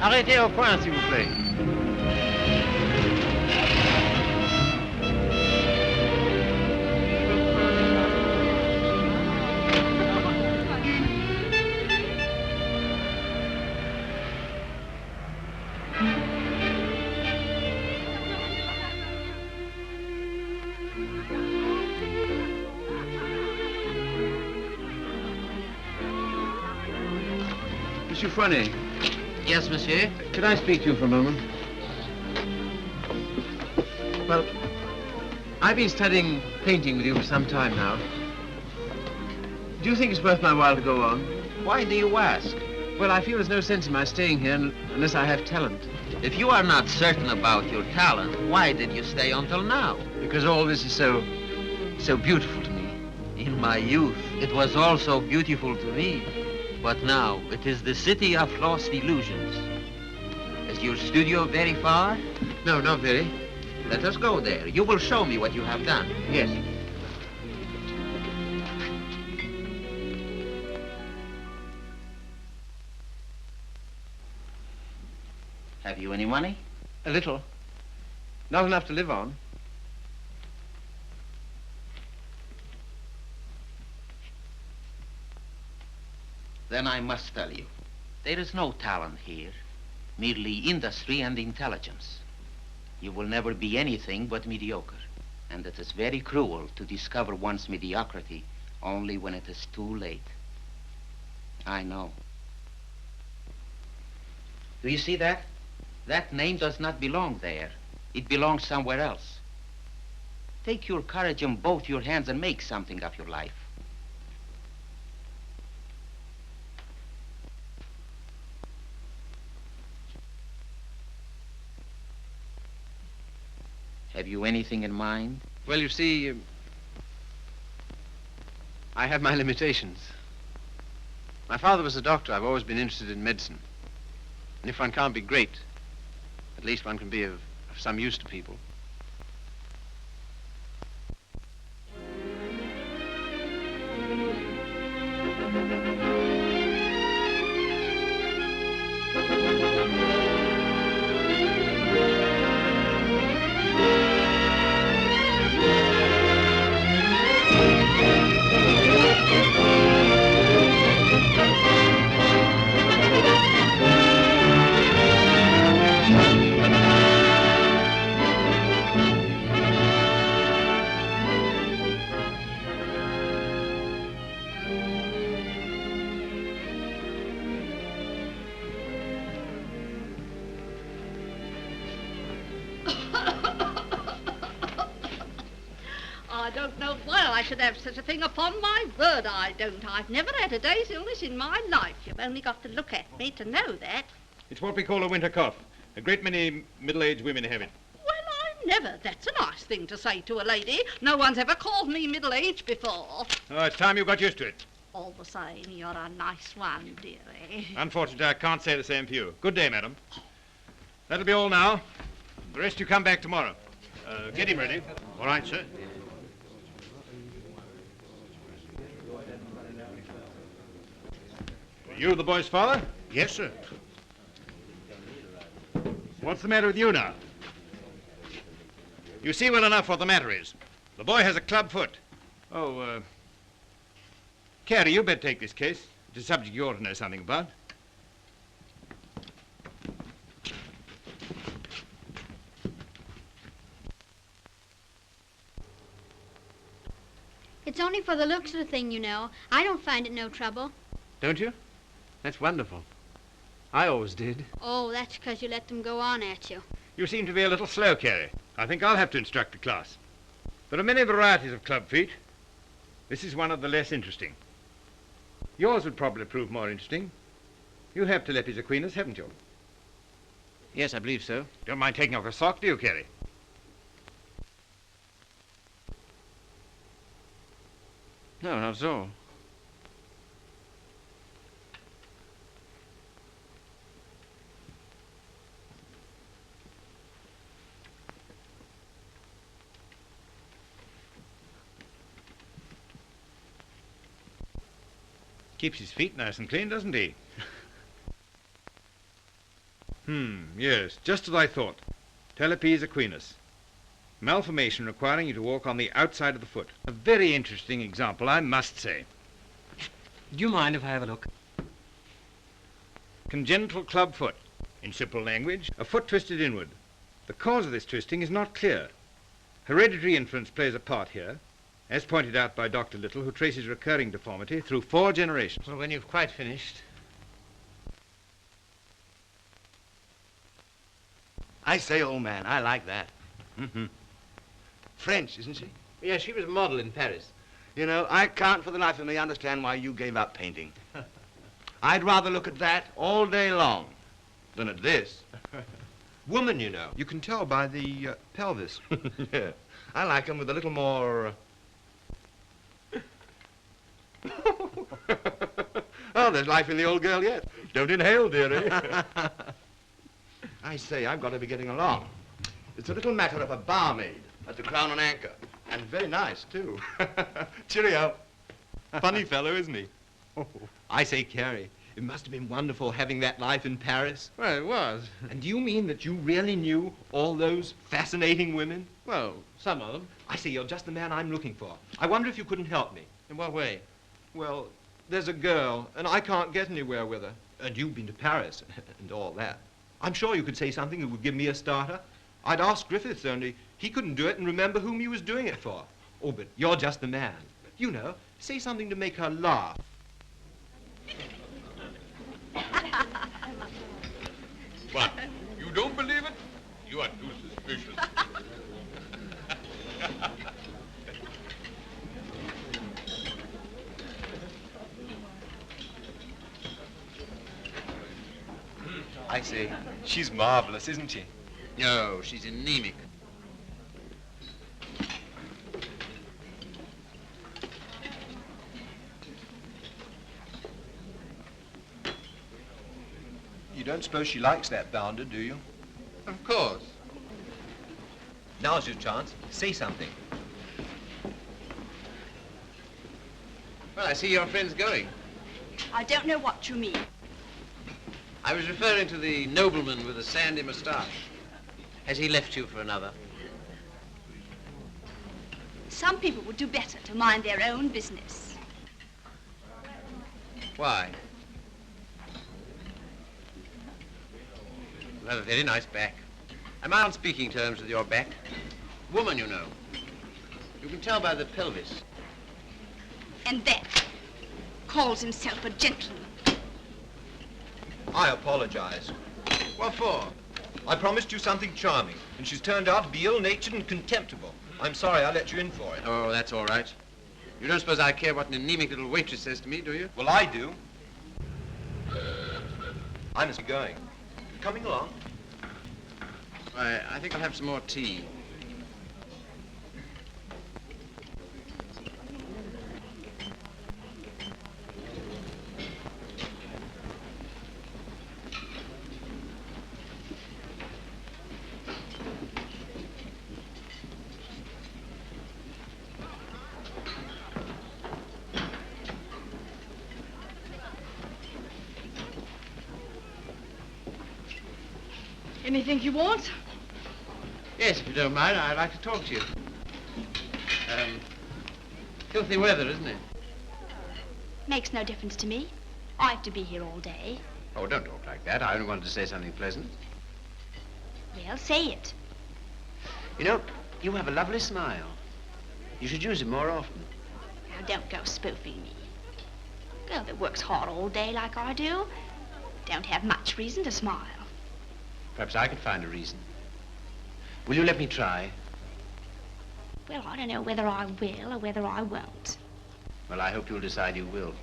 Arrêtez au coin, s'il vous plaît. Monsieur Fournet. Yes, monsieur? Could I speak to you for a moment? Well, I've been studying painting with you for some time now. Do you think it's worth my while to go on? Why do you ask? Well, I feel there's no sense in my staying here unless I have talent. If you are not certain about your talent, why did you stay until now? Because all this is so beautiful to me. In my youth, it was also beautiful to me. But now, it is the city of lost illusions. Is your studio very far? No, not very. Let us go there. You will show me what you have done. Yes. Have you any money? A little. Not enough to live on. Then I must tell you, there is no talent here, merely industry and intelligence. You will never be anything but mediocre, and it is very cruel to discover one's mediocrity only when it is too late. I know. Do you see that? That name does not belong there. It belongs somewhere else. Take your courage in both your hands and make something of your life. Have you anything in mind? Well, you see, I have my limitations. My father was a doctor. I've always been interested in medicine. And if one can't be great, at least one can be of some use to people. I don't know why I should have such a thing. Upon my word, I don't. I've never had a day's illness in my life. You've only got to look at me to know that. It's what we call a winter cough. A great many middle-aged women have it. Well, I never. That's a nice thing to say to a lady. No one's ever called me middle-aged before. Oh, it's time you got used to it. All the same, you're a nice one, dearie. Unfortunately, I can't say the same for you. Good day, madam. That'll be all now. The rest you come back tomorrow. Get him ready. All right, sir. You the boy's father? Yes, sir. What's the matter with you now? You see well enough what the matter is. The boy has a club foot. Oh, Carrie, you better take this case. It's a subject you ought to know something about. It's only for the looks of the thing, you know. I don't find it no trouble. Don't you? That's wonderful. I always did. Oh, that's because you let them go on at you. You seem to be a little slow, Carrie. I think I'll have to instruct the class. There are many varieties of club feet. This is one of the less interesting. Yours would probably prove more interesting. You have Telepes equinus, haven't you? Yes, I believe so. Don't mind taking off a sock, do you, Carrie? No, not at all. Keeps his feet nice and clean, doesn't he? Yes, just as I thought. Talipes equinus. Malformation requiring you to walk on the outside of the foot. A very interesting example, I must say. Do you mind if I have a look? Congenital club foot. In simple language, a foot twisted inward. The cause of this twisting is not clear. Hereditary influence plays a part here, as pointed out by Dr. Little, who traces recurring deformity through 4 generations. Well, when you've quite finished. I say, old man, I like that. French, isn't she? Yeah, she was a model in Paris. You know, I can't for the life of me understand why you gave up painting. I'd rather look at that all day long than at this. Woman, you know. You can tell by the pelvis. Yeah. I like them with a little more... Oh, there's life in the old girl yet. Don't inhale, dearie. I say, I've got to be getting along. It's a little matter of a barmaid at the Crown and Anchor. And very nice, too. Cheerio. Funny fellow, isn't he? I say, Carrie, it must have been wonderful having that life in Paris. Well, it was. And do you mean that you really knew all those fascinating women? Well, some of them. I say, you're just the man I'm looking for. I wonder if you couldn't help me. In what way? Well, there's a girl, and I can't get anywhere with her. And you've been to Paris and all that. I'm sure you could say something that would give me a starter. I'd ask Griffiths, only he couldn't do it and remember whom he was doing it for. Oh, but you're just the man. You know, say something to make her laugh. What? You don't believe it? You are too suspicious. I say, she's marvelous, isn't she? No, she's anemic. You don't suppose she likes that bounder, do you? Of course. Now's your chance. Say something. Well, I see your friend's going. I don't know what you mean. I was referring to the nobleman with the sandy moustache. Has he left you for another? Some people would do better to mind their own business. Why? You have a very nice back. Am I on speaking terms with your back? Woman, you know. You can tell by the pelvis. And that calls himself a gentleman. I apologize. What for? I promised you something charming, and she's turned out to be ill-natured and contemptible. I'm sorry I let you in for it. Oh, that's all right. You don't suppose I care what an anemic little waitress says to me, do you? Well, I do. I must be going. Coming along? Why, I think I'll have some more tea. Anything you want? Yes, if you don't mind, I'd like to talk to you. Filthy weather, isn't it? Makes no difference to me. I have to be here all day. Oh, don't talk like that. I only wanted to say something pleasant. Well, say it. You know, you have a lovely smile. You should use it more often. Now, don't go spoofing me. A girl that works hard all day like I do don't have much reason to smile. Perhaps I could find a reason. Will you let me try? Well, I don't know whether I will or whether I won't. Well, I hope you'll decide you will.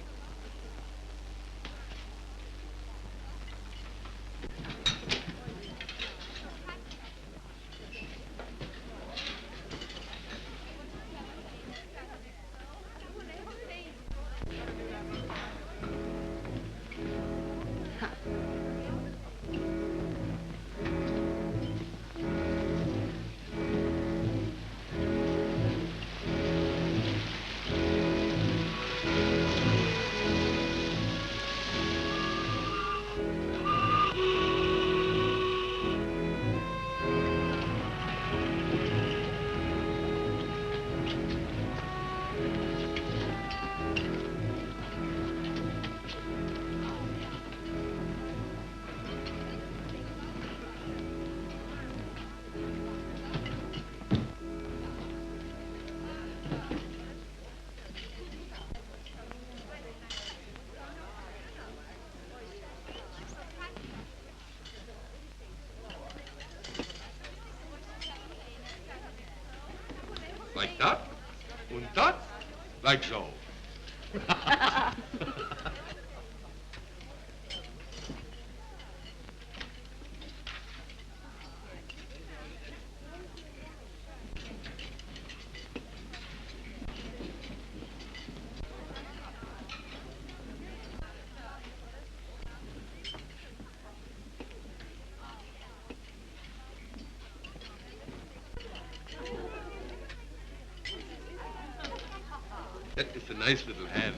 Like that. And that. Like so. That is a nice little hand.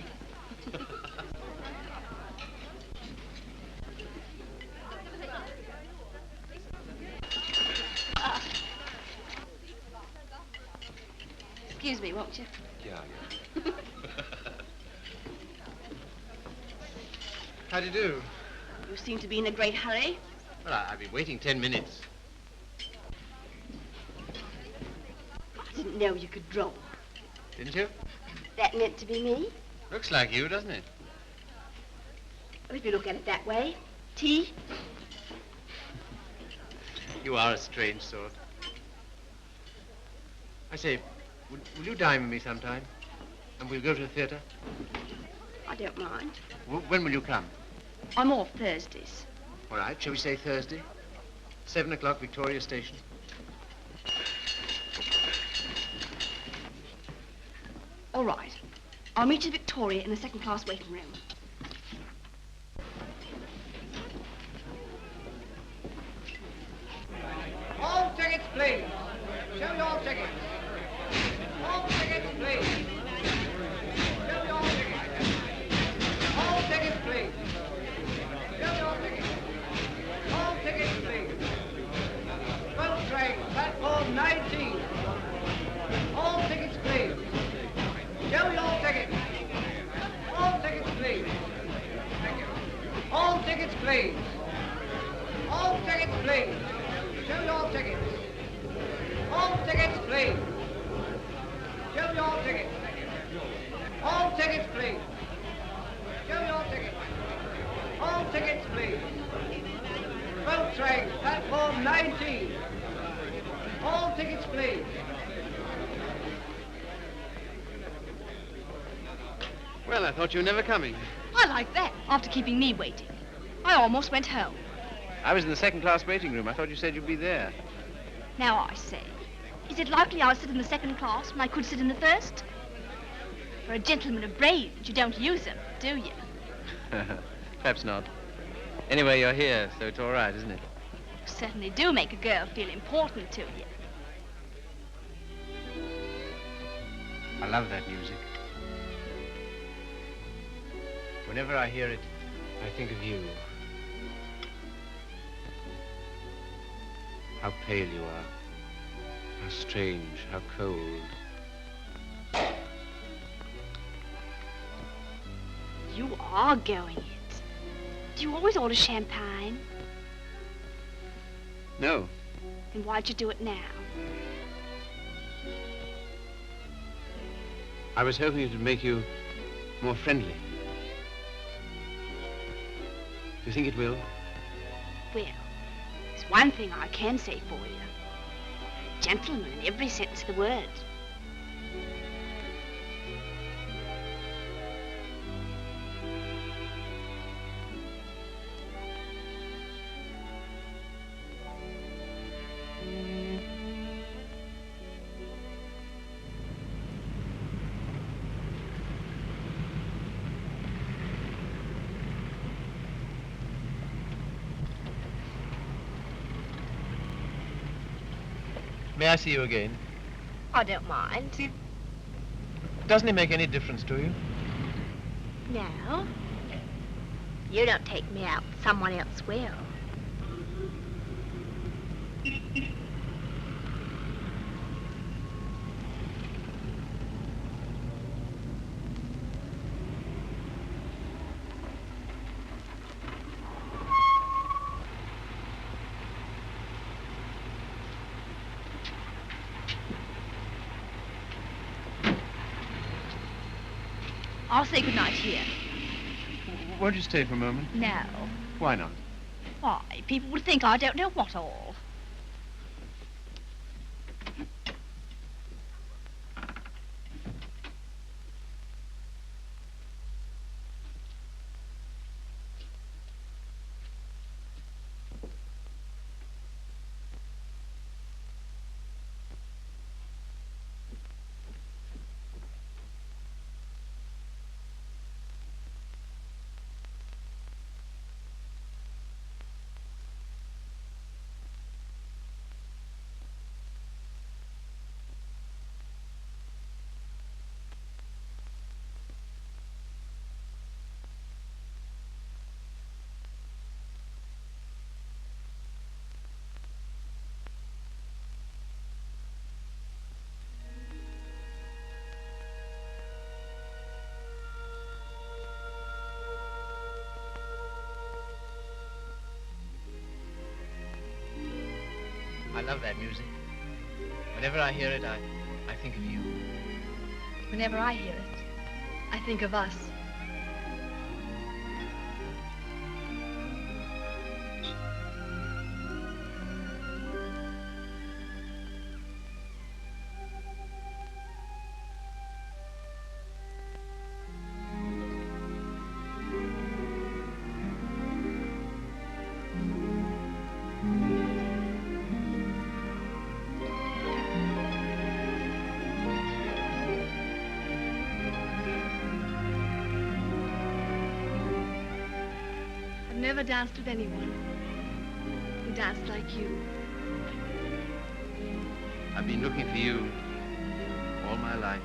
Excuse me, won't you? Yeah. How do you do? You seem to be in a great hurry. Well, I've been waiting 10 minutes. I didn't know you could draw. Didn't you? That meant to be me. Looks like you, doesn't it? Well, if you look at it that way. Tea? You are a strange sort. I say, will you dine with me sometime? And we'll go to the theatre? I don't mind. When will you come? I'm off Thursdays. All right, shall we say Thursday? 7 o'clock, Victoria Station. All right. I'll meet you at Victoria in the second-class waiting room. All tickets, please. Show your tickets. All tickets, please. Show your tickets. All tickets, please. Show your tickets. All tickets, please. Boat train, platform 19. All tickets, please. Show your tickets. All tickets, please. Thank you. All tickets, please. All tickets, please. Show your tickets. All tickets, please. Show your tickets. All tickets, please. Show your tickets. All tickets, please. Boat train, platform 19. All tickets, please. Well, I thought you were never coming. I like that, after keeping me waiting. I almost went home. I was in the second-class waiting room. I thought you said you'd be there. Now I say, is it likely I'll sit in the second class when I could sit in the first? For a gentleman of brains, you don't use them, do you? Perhaps not. Anyway, you're here, so it's all right, isn't it? You certainly do make a girl feel important to you. I love that music. Whenever I hear it, I think of you. How pale you are. How strange, how cold. You are going it. Do you always order champagne? No. Then why'd you do it now? I was hoping it would make you more friendly. Do you think it will? Well, there's one thing I can say for you. Gentleman in every sense of the word. May I see you again? I don't mind. Doesn't it make any difference to you? No. You don't take me out, someone else will. I'll say goodnight here. Won't you stay for a moment? No. Why not? Why, people would think I don't know what all. I love that music. Whenever I hear it, I think of you. Whenever I hear it, I think of us. I've never danced with anyone who danced like you. I've been looking for you all my life.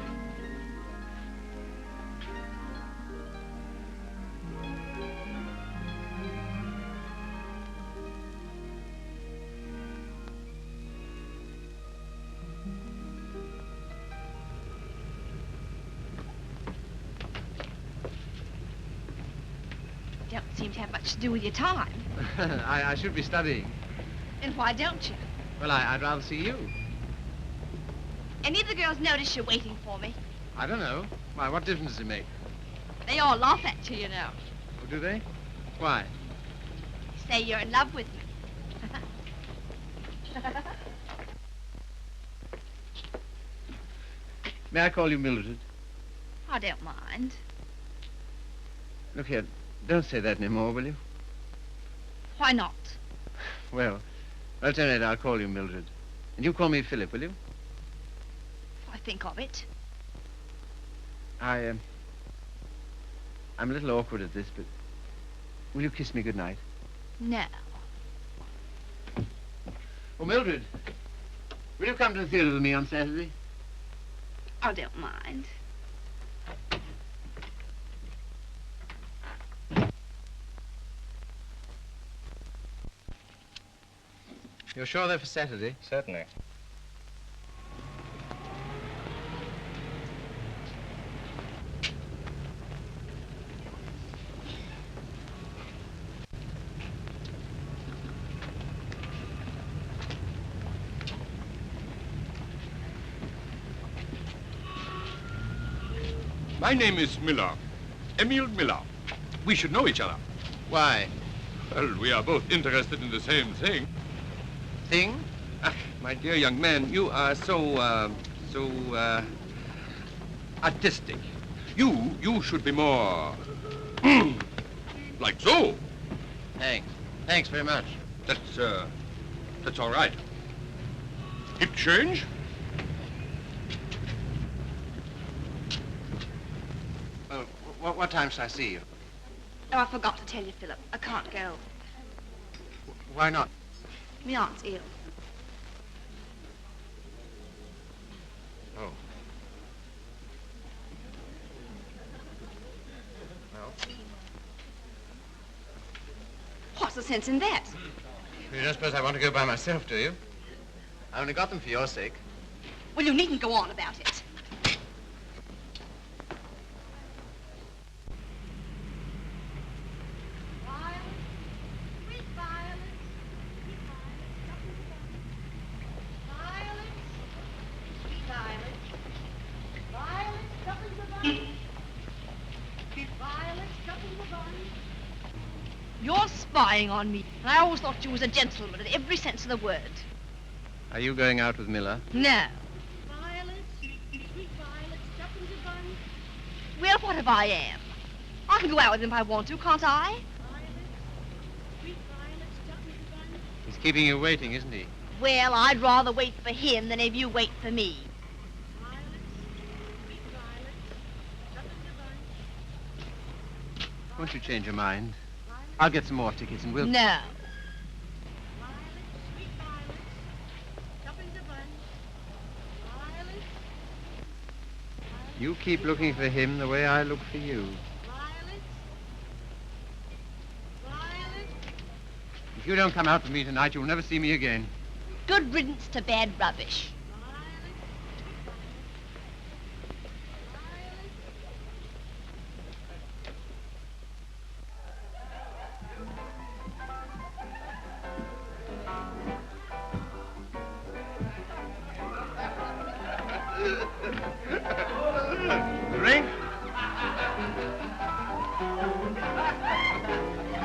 Don't seem to have much to do with your time. I should be studying. And why don't you? Well, I'd rather see you. Any of the girls notice you're waiting for me? I don't know. Why, what difference does it make? They all laugh at you, you know. Oh, do they? Why? Say you're in love with me. May I call you Mildred? I don't mind. Look here, don't say that anymore, will you? Why not? Well, alternate, I'll call you Mildred. And you call me Philip, will you? I think of it. I'm a little awkward at this, but will you kiss me goodnight? No. Oh, Mildred, will you come to the theater with me on Saturday? I don't mind. You're sure they're for Saturday? Certainly. My name is Miller. Emil Miller. We should know each other. Why? Well, we are both interested in the same thing. Thing? Ah, my dear young man, you are so artistic. You should be more, like so. Thanks. Thanks very much. That's all right. Hip change? What time shall I see you? Oh, I forgot to tell you, Philip. I can't go. Why not? My aunt's ill. Oh. Well, What's the sense in that? you don't suppose I want to go by myself, do you? I only got them for your sake. Well, you needn't go on about it. You're spying on me, and I always thought you was a gentleman in every sense of the word. Are you going out with Miller? No. Well, what if I am? I can go out with him if I want to, can't I? He's keeping you waiting, isn't he? Well, I'd rather wait for him than if you wait for me. Won't you change your mind? I'll get some more tickets and we'll... No. You keep looking for him the way I look for you. If you don't come out with me tonight, you'll never see me again. Good riddance to bad rubbish. Drink?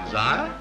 Desire?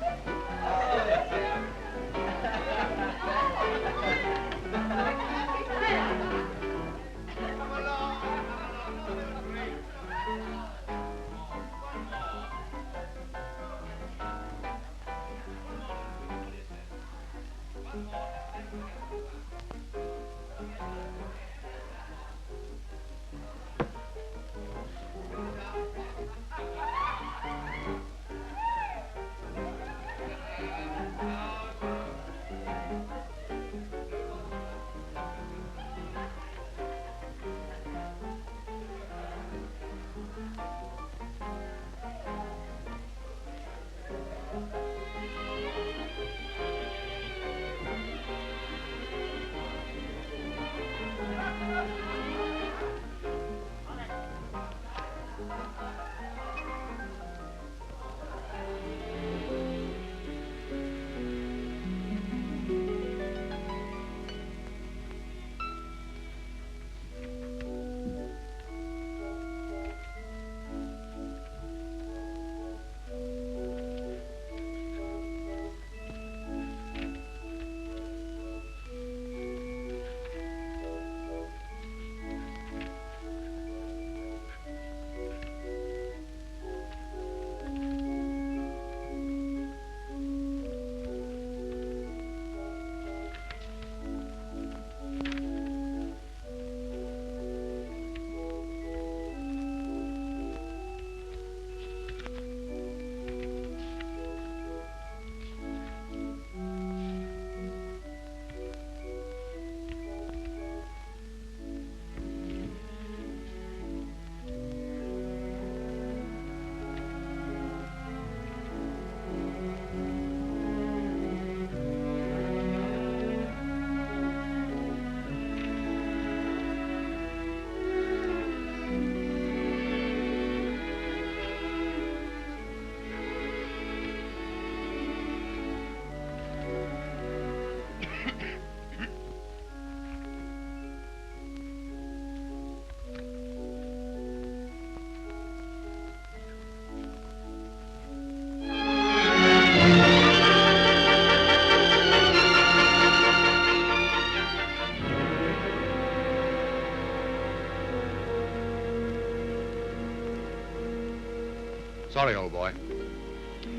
Sorry, old boy.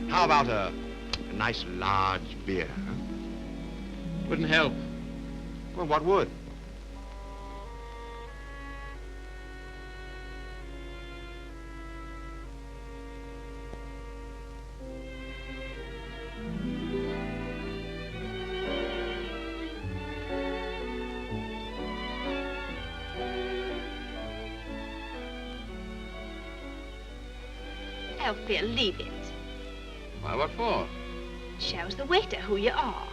How about a nice large beer? Huh? Wouldn't help. Well, what would? Elphil, leave it. Why, what for? Shows the waiter who you are.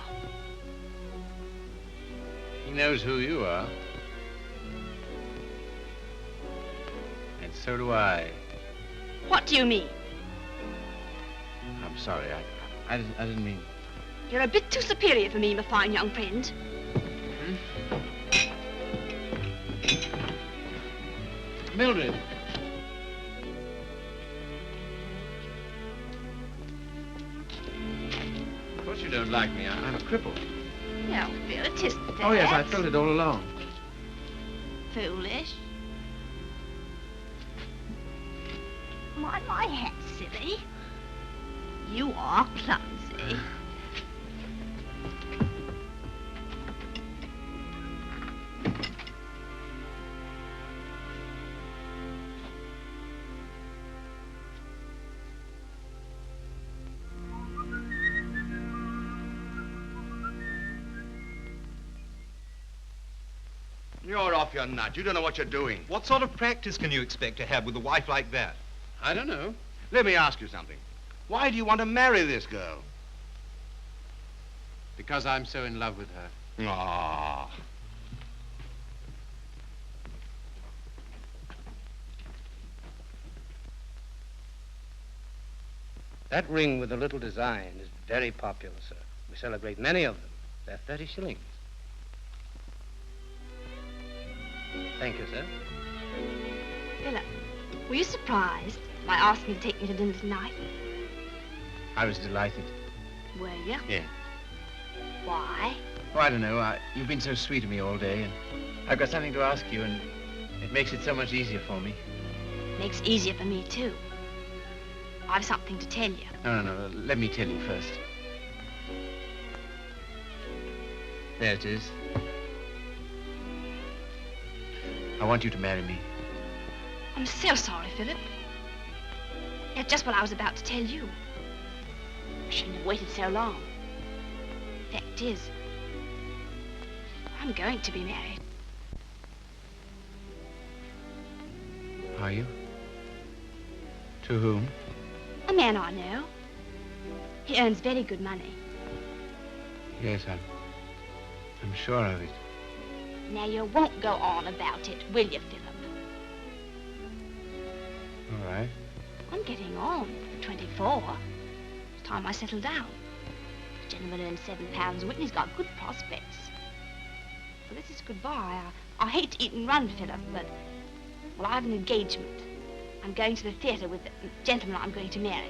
He knows who you are. And so do I. What do you mean? I'm sorry, I didn't mean... You're a bit too superior for me, my fine young friend. Mildred. Of course you don't like me. I'm a cripple. Elphil, it isn't that. Oh, yes, I felt it all along. Foolish. My hat's silly. You are clumsy. You're off your nut. You don't know what you're doing. What sort of practice can you expect to have with a wife like that? I don't know. Let me ask you something. Why do you want to marry this girl? Because I'm so in love with her. Ah. That ring with the little design is very popular, sir. We sell a great many of them. They're 30 shillings. Thank you, sir. Philip, were you surprised by asking to take me to dinner tonight? I was delighted. Were you? Yeah. Why? Oh, I don't know. You've been so sweet to me all day, and I've got something to ask you, and it makes it so much easier for me. Makes it easier for me, too. I've something to tell you. No. Let me tell you first. There it is. I want you to marry me. I'm so sorry, Philip. That's just what I was about to tell you. I shouldn't have waited so long. Fact is, I'm going to be married. Are you? To whom? A man I know. He earns very good money. Yes, I'm sure of it. Now, you won't go on about it, will you, Philip? All right. I'm getting on. 24. It's time I settle down. The gentleman earns £7 a week and he's got good prospects. Well, this is goodbye. I hate to eat and run, Philip, but, well, I have an engagement. I'm going to the theatre with the gentleman I'm going to marry.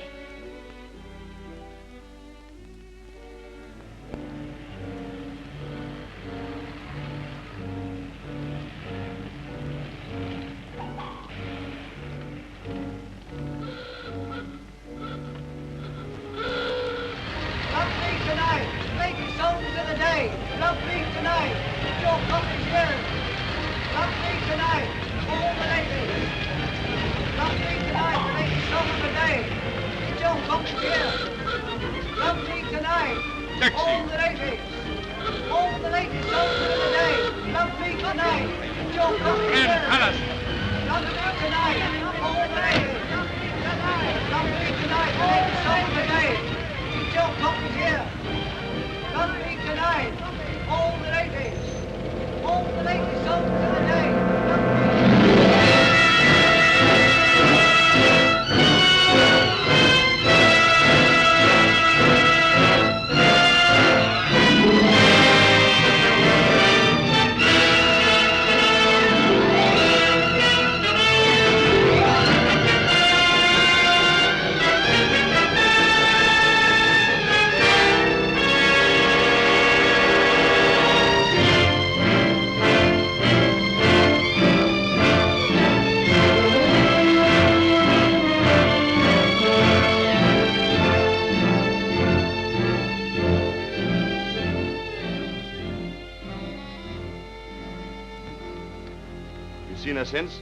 Seen her since?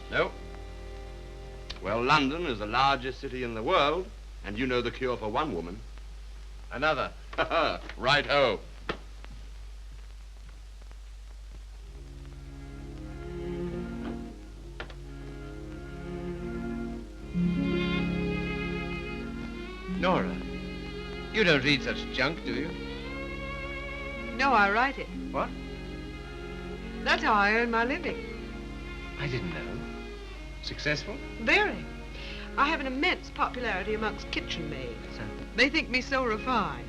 No. Well, London is the largest city in the world, and you know the cure for one woman. Another. Right-ho. Nora, you don't read such junk, do you? No, I write it. What? That's how I earn my living. I didn't know. Successful? Very. I have an immense popularity amongst kitchen maids. They think me so refined.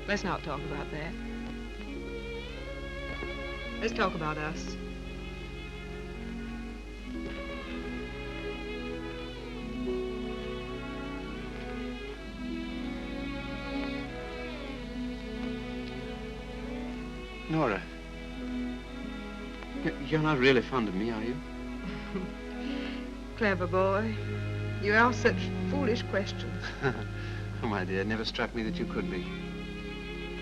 Let's not talk about that. Let's talk about us. Nora, you're not really fond of me, are you? Clever boy. You ask such foolish questions. Oh, my dear, it never struck me that you could be.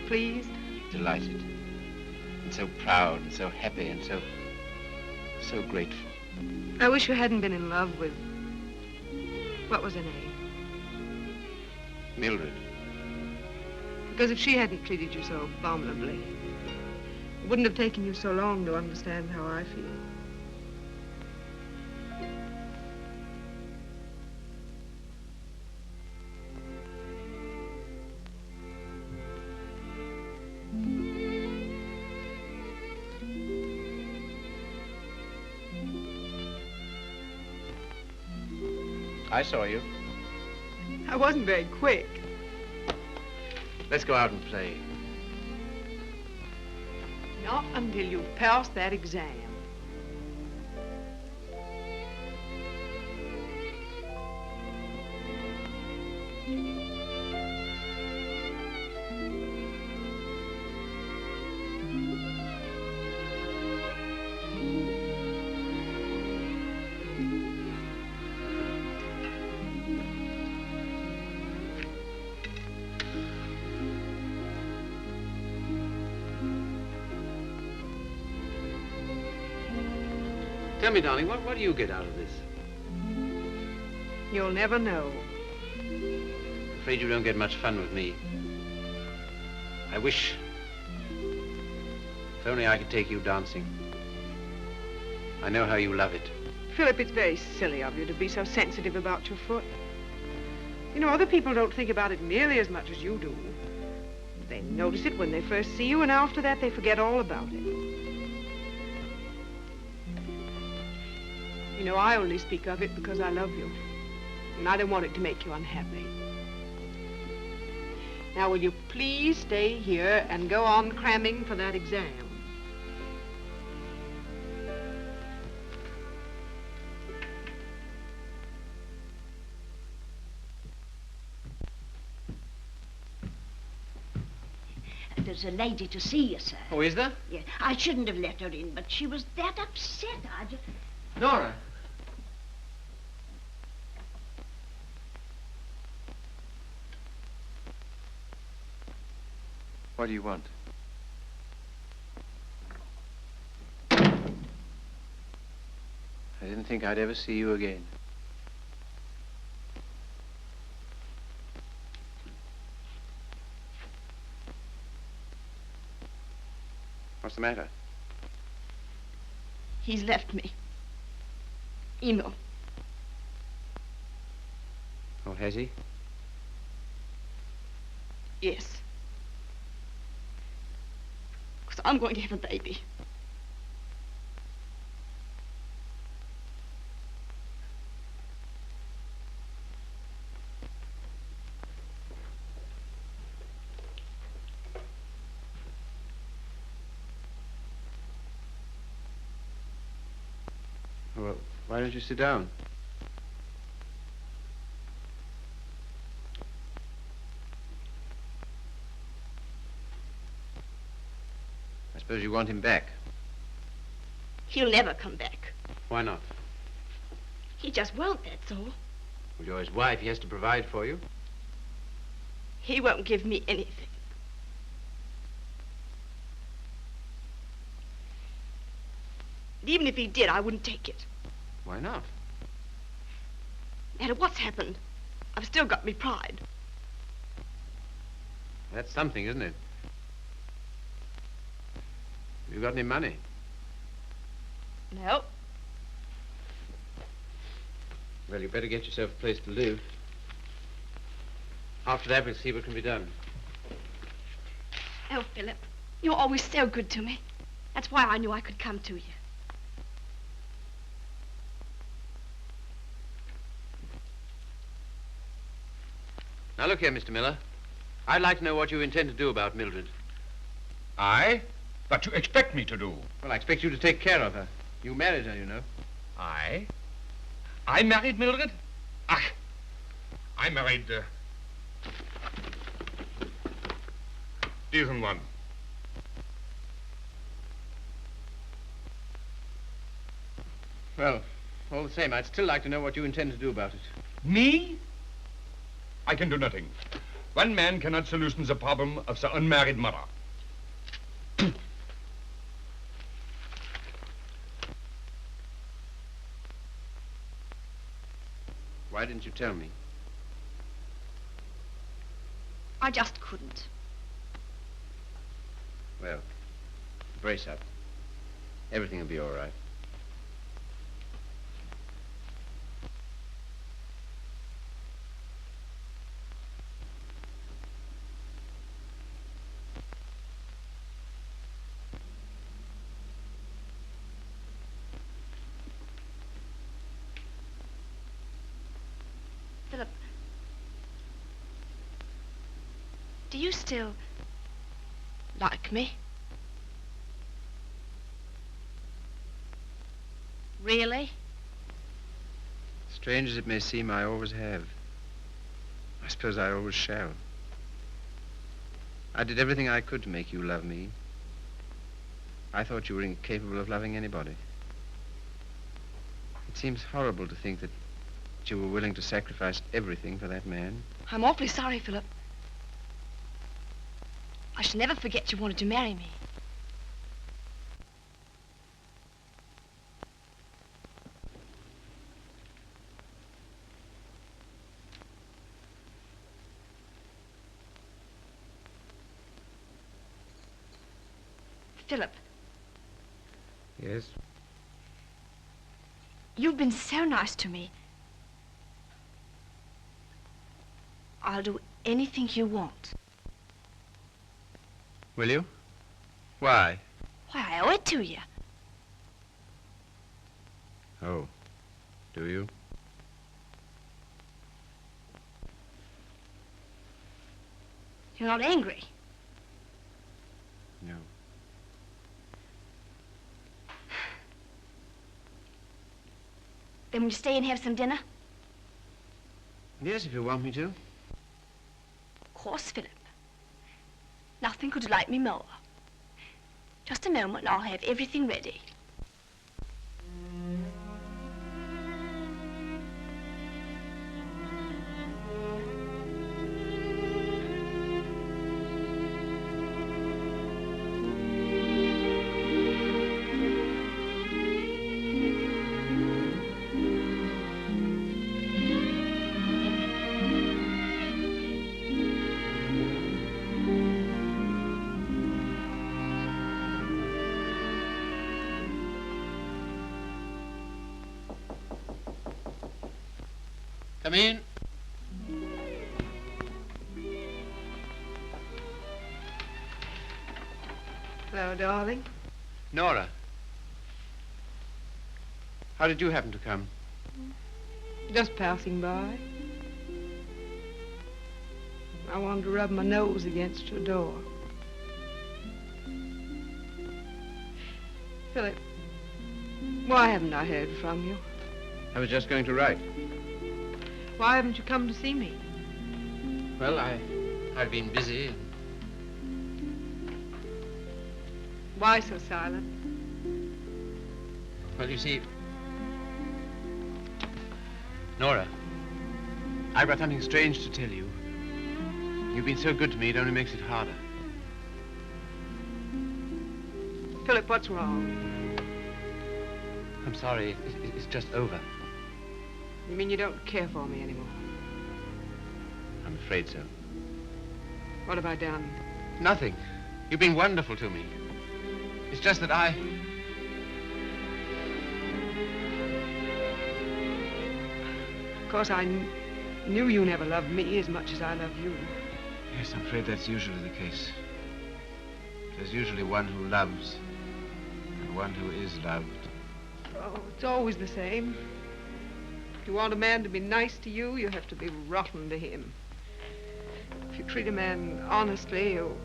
Pleased? Delighted. And so proud and so happy and so grateful. I wish you hadn't been in love with... What was her name? Mildred. Because if she hadn't treated you so abominably, it wouldn't have taken you so long to understand how I feel. I saw you. I wasn't very quick. Let's go out and play. Not until you've passed that exam. Tell me, darling, what do you get out of this? You'll never know. I'm afraid you don't get much fun with me. I wish... If only I could take you dancing. I know how you love it. Philip, it's very silly of you to be so sensitive about your foot. You know, other people don't think about it nearly as much as you do. They notice it when they first see you, and after that they forget all about it. You know, I only speak of it because I love you, and I don't want it to make you unhappy. Now, will you please stay here and go on cramming for that exam? There's a lady to see you, sir. Oh, is there? Yeah, I shouldn't have let her in, but she was that upset. I just... Nora. What do you want? I didn't think I'd ever see you again. What's the matter? He's left me. Eno. Oh, has he? Yes. Because I'm going to have a baby. Well, why don't you sit down? I suppose you want him back. He'll never come back. Why not? He just won't, that's all. Well, you're his wife. He has to provide for you. He won't give me anything. And even if he did, I wouldn't take it. Why not? No matter what's happened, I've still got me pride. That's something, isn't it? You got any money? No. Well, you better get yourself a place to live. After that, we'll see what can be done. Oh, Philip, you're always so good to me. That's why I knew I could come to you. Now, look here, Mr. Miller. I'd like to know what you intend to do about Mildred. I? What you expect me to do? Well, I expect you to take care of her. You married her, you know. I? I married Mildred? Ach, I married, diesen one. Well, all the same, I'd still like to know what you intend to do about it. Me? I can do nothing. One man cannot solution the problem of the unmarried mother. Why didn't you tell me? I just couldn't. Well, brace up. Everything will be all right. Philip, do you still like me? Really? Strange as it may seem, I always have. I suppose I always shall. I did everything I could to make you love me. I thought you were incapable of loving anybody. It seems horrible to think that you were willing to sacrifice everything for that man. I'm awfully sorry, Philip. I shall never forget you wanted to marry me. Philip, Yes? you've been so nice to me. I'll do anything you want. Will you? Why? Why, I owe it to you. Oh, do you? You're not angry. No. Then will you stay and have some dinner? Yes, if you want me to. Of course, Philip. Nothing could delight me more. Just a moment and I'll have everything ready. Come in. Hello, darling. Nora. How did you happen to come? Just passing by. I wanted to rub my nose against your door. Philip, why haven't I heard from you? I was just going to write. Why haven't you come to see me? Well, I've been busy. Why so silent? Well, you see, Nora, I've got something strange to tell you. You've been so good to me, it only makes it harder. Philip, what's wrong? I'm sorry, it's just over. You mean you don't care for me anymore? I'm afraid so. What have I done? Nothing. You've been wonderful to me. It's just that Of course, I knew you never loved me as much as I love you. Yes, I'm afraid that's usually the case. There's usually one who loves and one who is loved. Oh, it's always the same. If you want a man to be nice to you, you have to be rotten to him. If you treat a man honestly, you...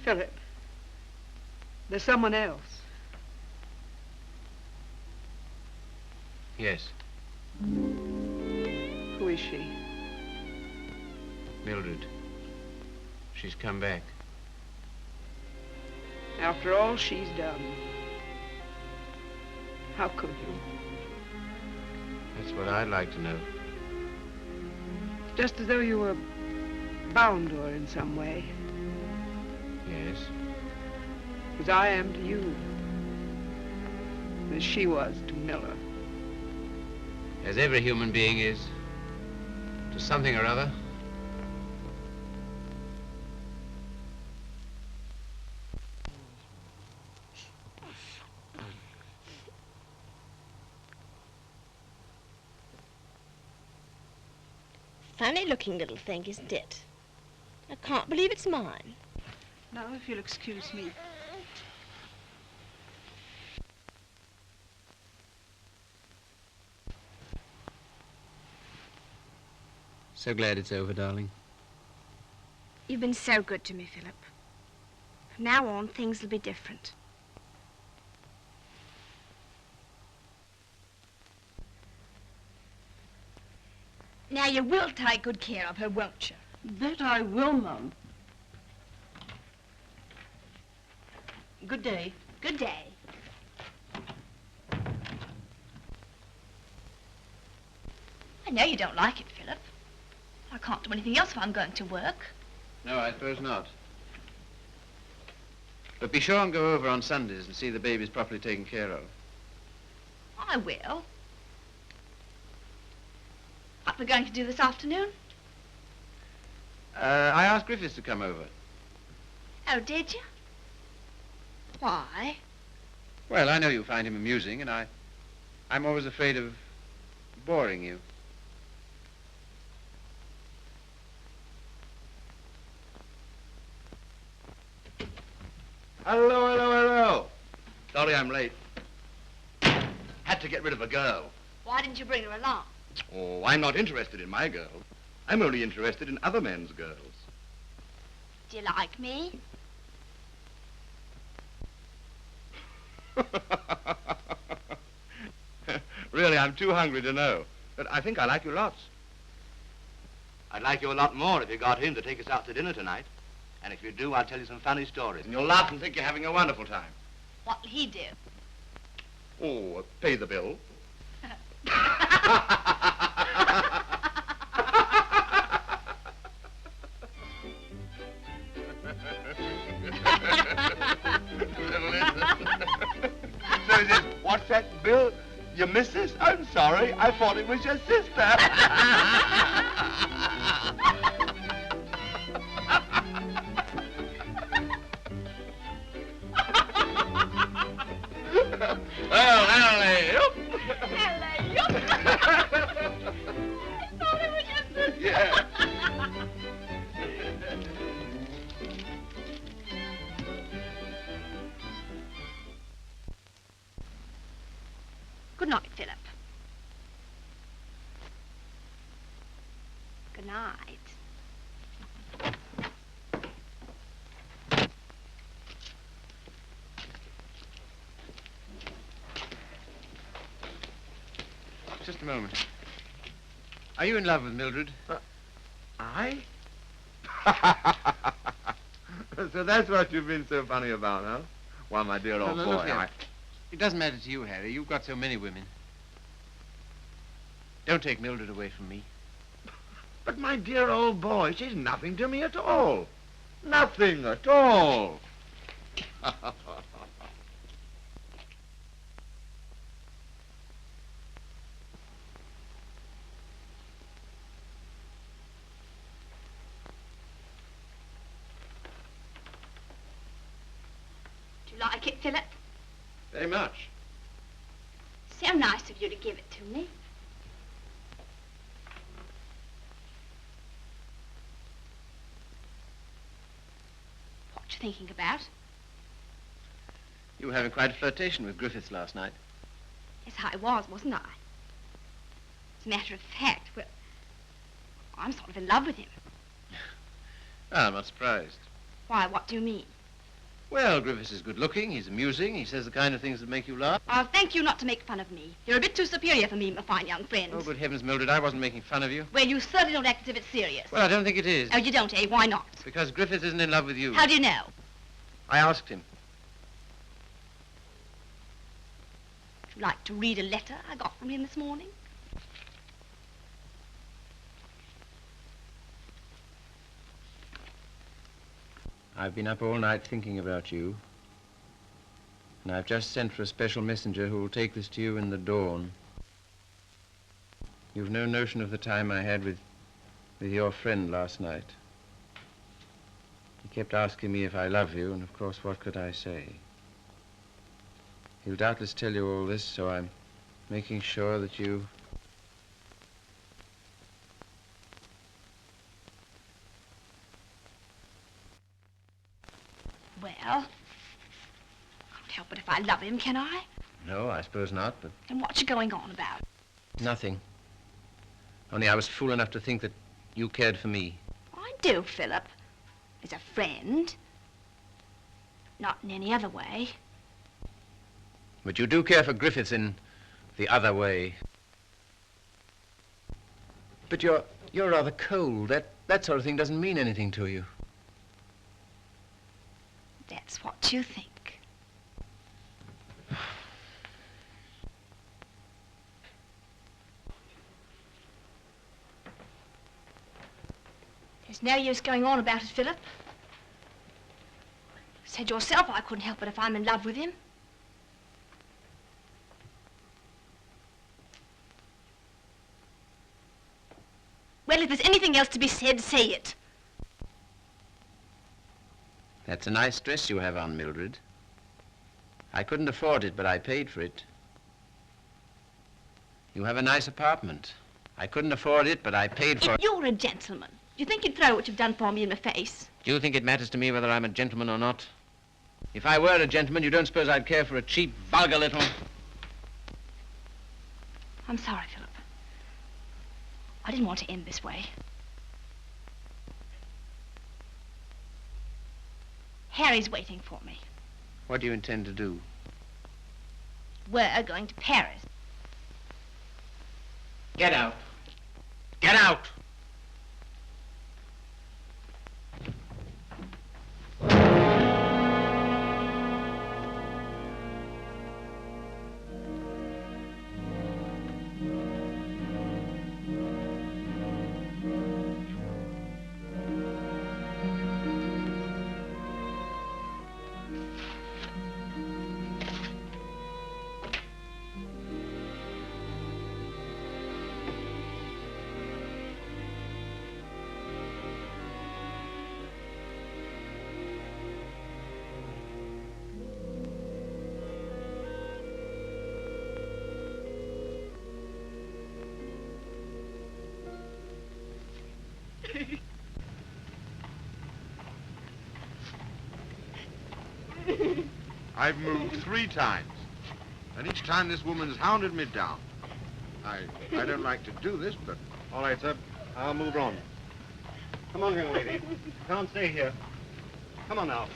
Philip, there's someone else. Yes, Who is she? Mildred. She's come back. After all she's done. How could you? That's what I'd like to know. Just as though you were bound to her in some way. Yes. As I am to you. As she was to Miller. As every human being is. To something or other. Funny looking little thing, isn't it? I can't believe it's mine. Now, if you'll excuse me. So glad it's over, darling. You've been so good to me, Philip. From now on, things will be different. Now, you will take good care of her, won't you? That I will, Mum. Good day. Good day. I know you don't like it, Philip. I can't do anything else if I'm going to work. No, I suppose not. But be sure and go over on Sundays and see the babies properly taken care of. I will. What we're going to do this afternoon? I asked Griffiths to come over. Oh, did you? Why? Well, I know you find him amusing, and I'm always afraid of boring you. Hello, hello, hello. Sorry I'm late. Had to get rid of a girl. Why didn't you bring her along? Oh, I'm not interested in my girl. I'm only interested in other men's girls. Do you like me? Really, I'm too hungry to know. But I think I like you lots. I'd like you a lot more if you got him to take us out to dinner tonight. And if you do, I'll tell you some funny stories. And you'll laugh and think you're having a wonderful time. What'll he do? Oh, pay the bill. So he says, what's that bill? Your missus? I'm sorry. I thought it was your sister. Well, hello. Yeah. Good night, Philip. Good night. Just a moment. Are you in love with Mildred? I? So that's what you've been so funny about, huh? Well, my dear old No, boy, look here. It doesn't matter to you, Harry. You've got so many women. Don't take Mildred away from me. But my dear old boy, she's nothing to me at all. Nothing at all. Do you like it, Philip? Very much. So nice of you to give it to me. What you thinking about? You were having quite a flirtation with Griffiths last night. Yes, I was, wasn't I? As a matter of fact, well, I'm sort of in love with him. Well, I'm not surprised. Why, what do you mean? Well, Griffiths is good looking, he's amusing, he says the kind of things that make you laugh. I'll thank you not to make fun of me. You're a bit too superior for me, my fine young friend. Oh, good heavens, Mildred, I wasn't making fun of you. Well, you certainly don't act as if it's serious. Well, I don't think it is. Oh, you don't, eh? Why not? Because Griffiths isn't in love with you. How do you know? I asked him. Would you like to read a letter I got from him this morning? I've been up all night thinking about you. And I've just sent for a special messenger who will take this to you in the dawn. You've no notion of the time I had with your friend last night. He kept asking me if I love you, and of course, what could I say? He'll doubtless tell you all this, so I'm making sure that you... Well, I can't help it if I love him, can I? No, I suppose not, but... Then what you going on about? Nothing. Only I was fool enough to think that you cared for me. I do, Philip. As a friend. Not in any other way. But you do care for Griffiths in the other way. But you're rather cold. That sort of thing doesn't mean anything to you. That's what you think. There's no use going on about it, Philip. Said yourself I couldn't help it if I'm in love with him. Well, if there's anything else to be said, say it. That's a nice dress you have on, Mildred. I couldn't afford it, but I paid for it. You have a nice apartment. I couldn't afford it, but I paid for it. If you're a gentleman, do you think you'd throw what you've done for me in my face? Do you think it matters to me whether I'm a gentleman or not? If I were a gentleman, you don't suppose I'd care for a cheap, vulgar little... I'm sorry, Philip. I didn't want to end this way. Harry's waiting for me. What do you intend to do? We're going to Paris. Get out. Get out! I've moved 3 times, and each time this woman's hounded me down. I don't like to do this, but... All right, sir. I'll move on. Come on, young lady. Can't stay here. Come on now.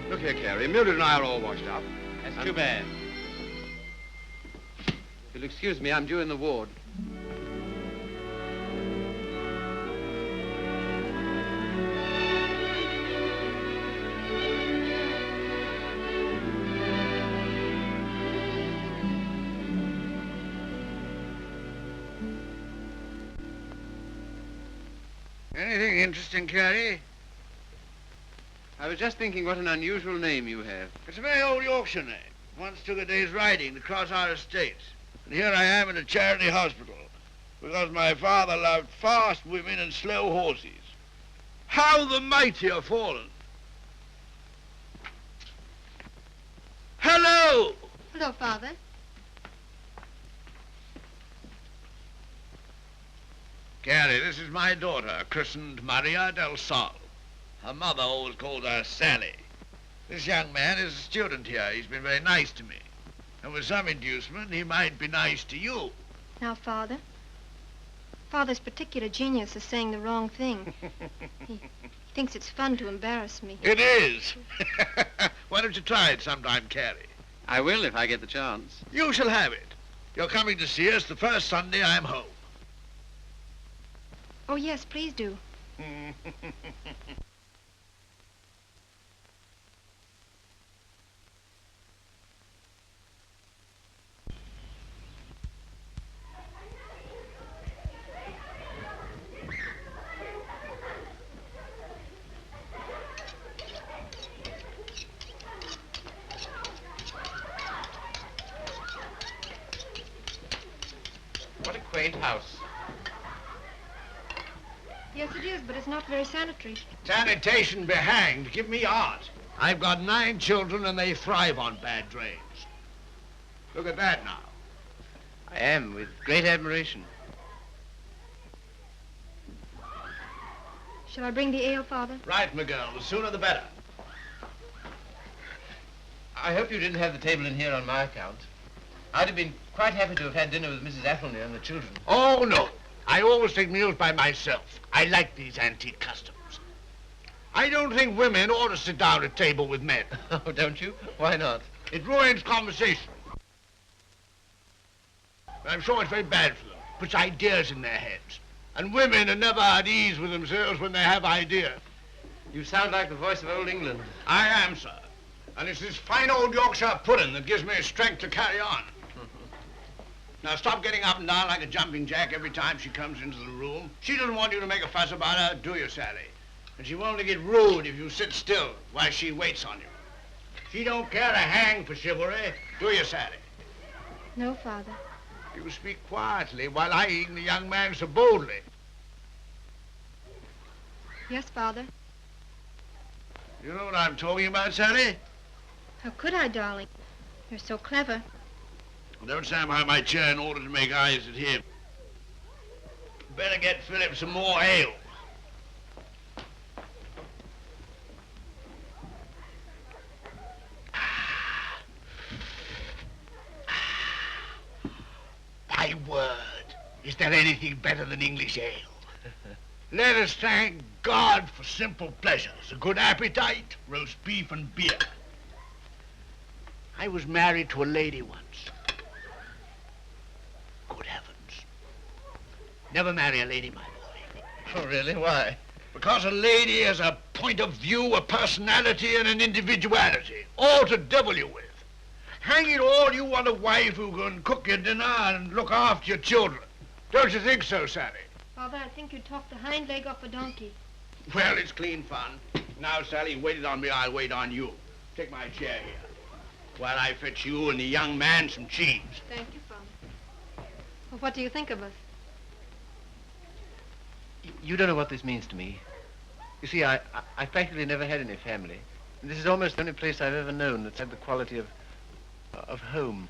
Look here, Carrie. Mildred and I are all washed up. That's too bad. If you'll excuse me, I'm due in the ward. Anything interesting, Carrie? I was just thinking what an unusual name you have. It's a very old Yorkshire name. Once took a day's riding to cross our estates. And here I am in a charity hospital because my father loved fast women and slow horses. How the mighty are fallen. Hello! Hello, Father. Carrie, this is my daughter, christened Maria del Sol. Her mother always called her Sally. This young man is a student here. He's been very nice to me. And with some inducement, he might be nice to you. Now, Father. Father's particular genius is saying the wrong thing. He thinks it's fun to embarrass me. It is. Why don't you try it sometime, Carrie? I will if I get the chance. You shall have it. You're coming to see us the first Sunday I'm home. Oh, yes, please do. What a quaint house. Yes, it is, but it's not very sanitary. Sanitation be hanged. Give me art. I've got 9 children and they thrive on bad drains. Look at that now. I am, with great admiration. Shall I bring the ale, Father? Right, my girl. The sooner the better. I hope you didn't have the table in here on my account. I'd have been quite happy to have had dinner with Mrs. Athelney and the children. Oh, no. I always take meals by myself. I like these antique customs. I don't think women ought to sit down at table with men. Oh, don't you? Why not? It ruins conversation. I'm sure it's very bad for them. Puts ideas in their heads. And women are never at ease with themselves when they have ideas. You sound like the voice of old England. I am, sir. And it's this fine old Yorkshire pudding that gives me strength to carry on. Now stop getting up and down like a jumping jack every time she comes into the room. She doesn't want you to make a fuss about her, do you, Sally? And she won't get rude if you sit still while she waits on you. She don't care a hang for chivalry, do you, Sally? No, Father. You speak quietly while eyeing the young man so boldly. Yes, Father. You know what I'm talking about, Sally? How could I, darling? You're so clever. Don't stand behind my chair in order to make eyes at him. Better get Philip some more ale. My word, is there anything better than English ale? Let us thank God for simple pleasures, a good appetite, roast beef and beer. I was married to a lady once. Good heavens. Never marry a lady, my boy. Oh, really? Why? Because a lady has a point of view, a personality, and an individuality, all to devil you with. Hang it all, you want a wife who can cook your dinner and look after your children. Don't you think so, Sally? Father, I think you talked the hind leg off a donkey. Well, it's clean fun. Now, Sally, you waited on me, I'll wait on you. Take my chair here, while I fetch you and the young man some cheese. Thank you, Father. Well, what do you think of us? You don't know what this means to me. You see, I practically never had any family. And this is almost the only place I've ever known that's had the quality of home.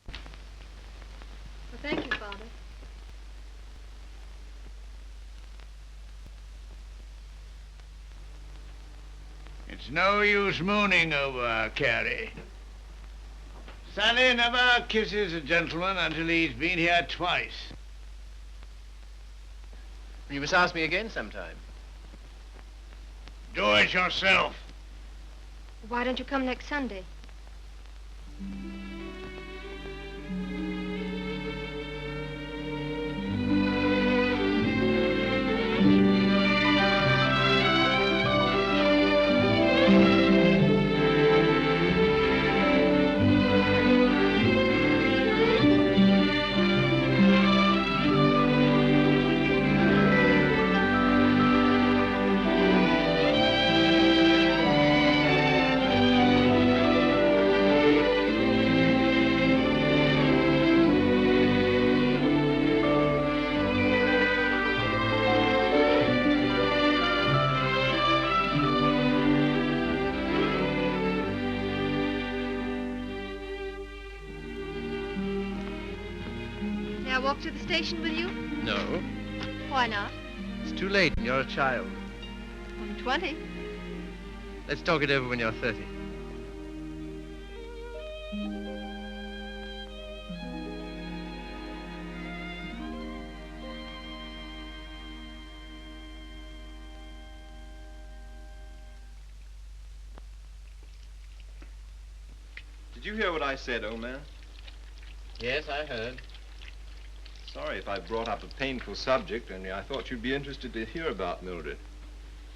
Well, thank you, Father. It's no use mooning over Carrie. Sally never kisses a gentleman until he's been here twice. You must ask me again sometime. Do it yourself. Why don't you come next Sunday? May I walk to the station with you? No. Why not? It's too late. You're a child. I'm 20. Let's talk it over when you're 30. Did you hear what I said, old man? Yes, I heard. Sorry if I brought up a painful subject, only I thought you'd be interested to hear about Mildred.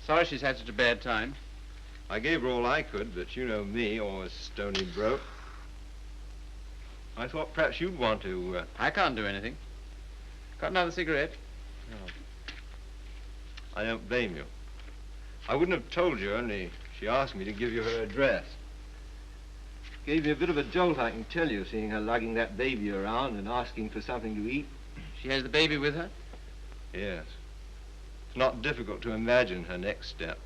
Sorry she's had such a bad time. I gave her all I could, but you know me, always stony broke. I thought perhaps you'd want to... I can't do anything. Got another cigarette? No. I don't blame you. I wouldn't have told you, only she asked me to give you her address. Gave me a bit of a jolt, I can tell you, seeing her lugging that baby around and asking for something to eat. She has the baby with her? Yes. It's not difficult to imagine her next step.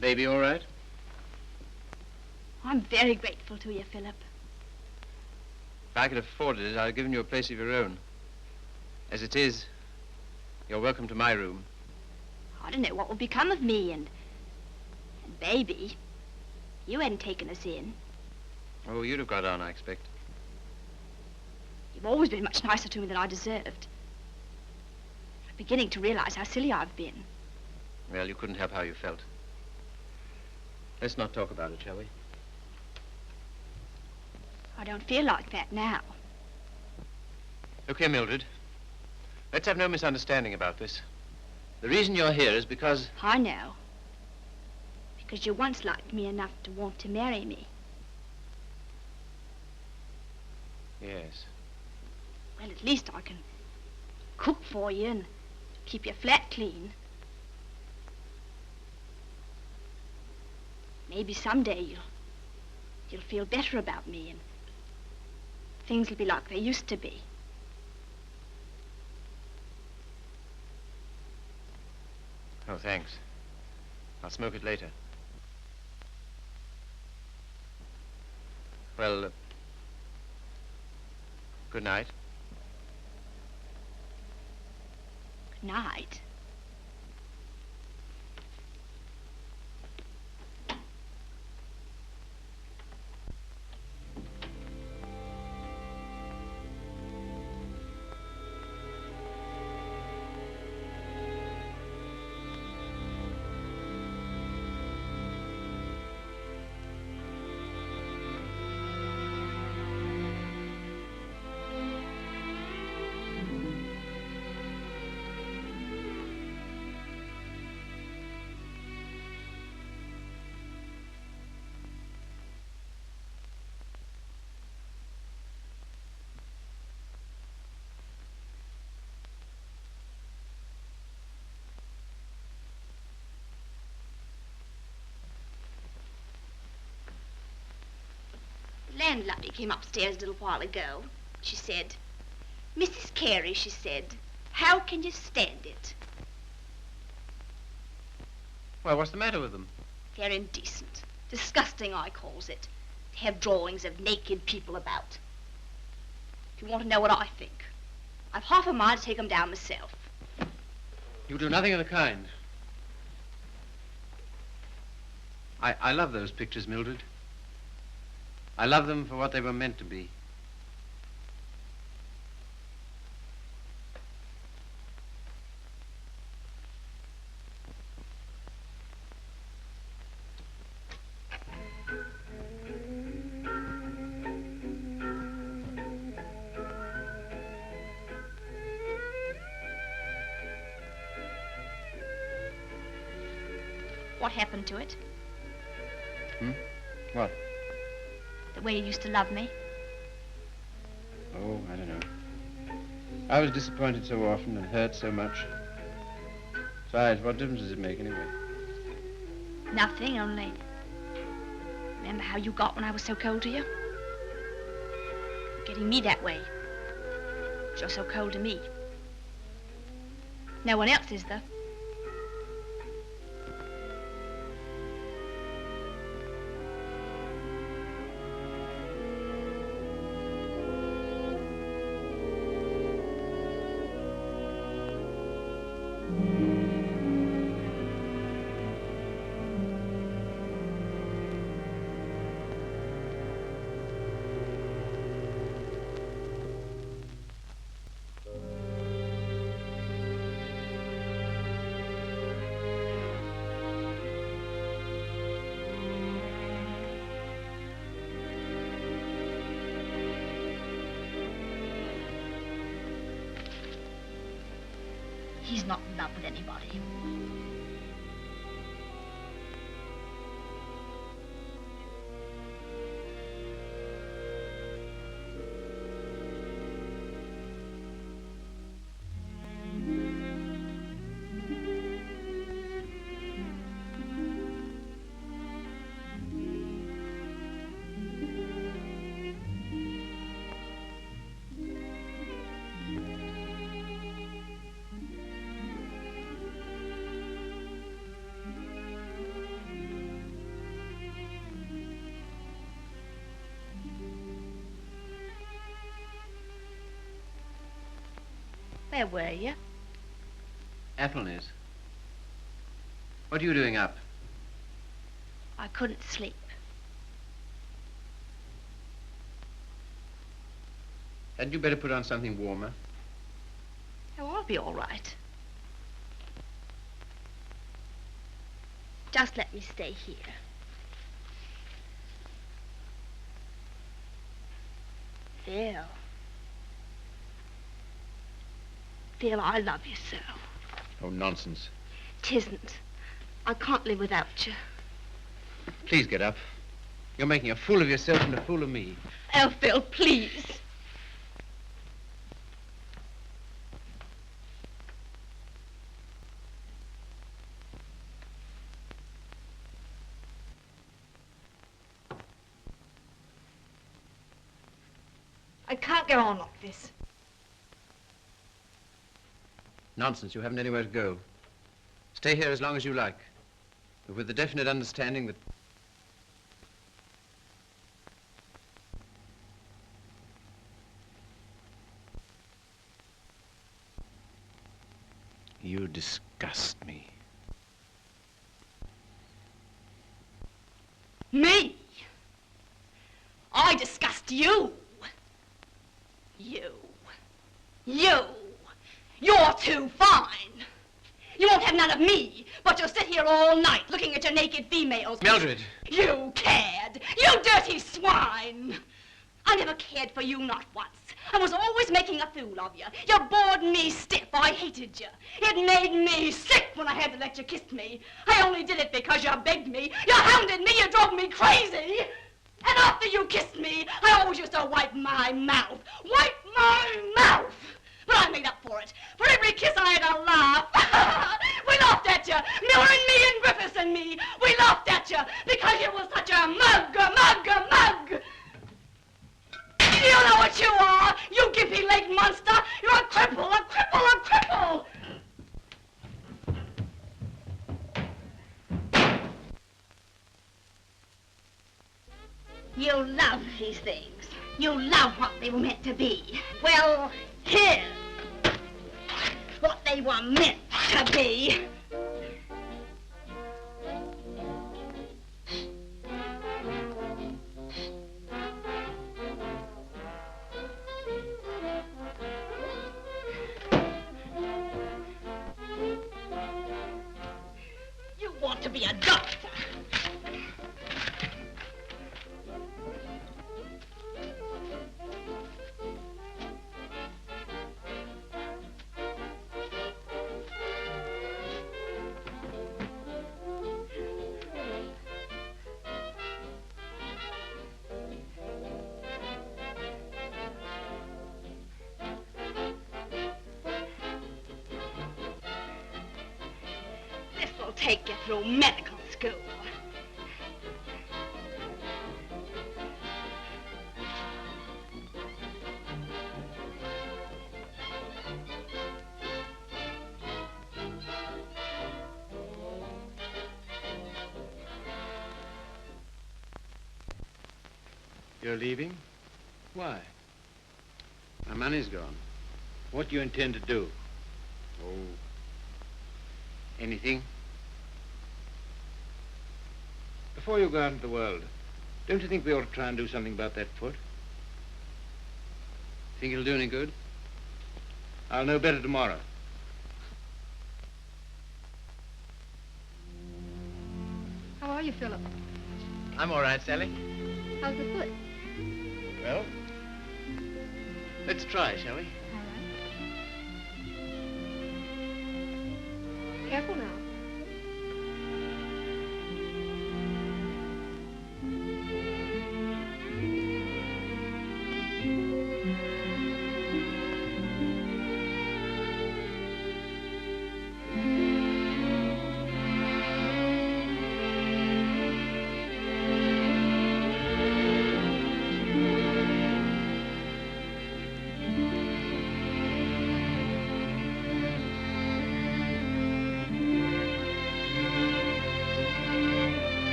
Baby all right? I'm very grateful to you, Philip. If I could have afforded it, I'd have given you a place of your own. As it is, you're welcome to my room. I don't know what would become of me and Baby. You hadn't taken us in. Oh, you'd have got on, I expect. You've always been much nicer to me than I deserved. I'm beginning to realize how silly I've been. Well, you couldn't help how you felt. Let's not talk about it, shall we? I don't feel like that now. Look here, Mildred. Let's have no misunderstanding about this. The reason you're here is because... I know. Because you once liked me enough to want to marry me. Yes. Well, at least I can cook for you and keep your flat clean. Maybe someday you'll feel better about me and things will be like they used to be. Oh, thanks. I'll smoke it later. Well, good night. Good night. The landlady came upstairs a little while ago. She said, "Mrs. Carey," she said, "how can you stand it?" Well, what's the matter with them? They're indecent. Disgusting, I calls it. They have drawings of naked people about. If you want to know what I think, I've half a mind to take 'em down myself. You do nothing of the kind. I love those pictures, Mildred. I love them for what they were meant to be. What happened to it? What? The way you used to love me? Oh, I don't know. I was disappointed so often and hurt so much. Besides, what difference does it make anyway? Nothing, only... Remember how you got when I was so cold to you? Getting me that way. You're so cold to me. No one else is, though. He's not in love with anybody. Where were you? Athelney's. What are you doing up? I couldn't sleep. Hadn't you better put on something warmer? Oh, I'll be all right. Just let me stay here. Phil. Phil, I love you so. Oh, nonsense. 'Tisn't. I can't live without you. Please get up. You're making a fool of yourself and a fool of me. Oh, Phil, please. I can't go on like this. Nonsense. You haven't anywhere to go. Stay here as long as you like, but with the definite understanding that... You disgust me. Me? I disgust you. You. You're too fine. You won't have none of me, but you'll sit here all night looking at your naked females. Mildred! You cad! You dirty swine! I never cared for you, not once. I was always making a fool of you. You bored me stiff. I hated you. It made me sick when I had to let you kiss me. I only did it because you begged me. You hounded me. You drove me crazy. And after you kissed me, I always used to wipe my mouth. Wipe my mouth! But I made up for it. For every kiss I had a laugh. We laughed at you. Miller and me and Griffiths and me. We laughed at you because you was such a mug. You know what you are, you gimpy-legged monster. You're a cripple, a cripple. You love these things. You love what they were meant to be. Well, here's what they were meant to be. You want to be a doctor. This'll take you through medical school. You're leaving? Why? My money's gone. What do you intend to do? Oh, anything. Before you go out into the world, don't you think we ought to try and do something about that foot? Think it'll do any good? I'll know better tomorrow. How are you, Philip? I'm all right, Sally. How's the foot? Well, let's try, shall we? All right. Careful now.